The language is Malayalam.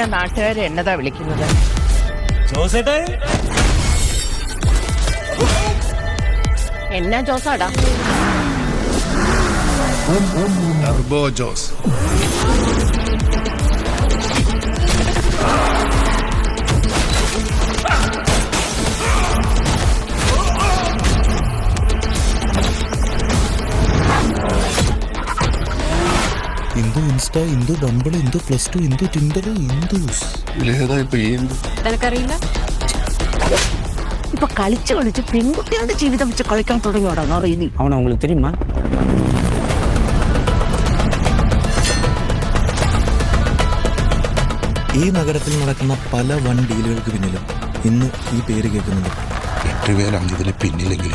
പിന്നെ നാട്ടുകാരെ എന്നതാ വിളിക്കുന്നത്? എന്നാ ജോസാടാ? Turbo Jose. Indu Insta, Indu Bumble, Indu +2, Indu Tinder, ഇന്ദുസ്. ഇതിലേതാ ഇപ്പൊ ഈ നിനക്കറിയില്ല? ഇപ്പൊ കളിച്ച് കളിച്ച് പെൺകുട്ടികളുടെ ജീവിതം വെച്ച് കളിക്കാൻ തുടങ്ങിയോടാ അറിയുന്നു. அவனை உங்களுக்கு தெரியுமா? ഈ നഗരത്തിൽ നടക്കുന്ന പല വൻ ഡീലുകൾക്ക് പിന്നിലും ഇന്ന് ഈ പേര് കേൾക്കുന്നുണ്ട്. 8 പേര് ഇതിന് പിന്നിലെങ്കിൽ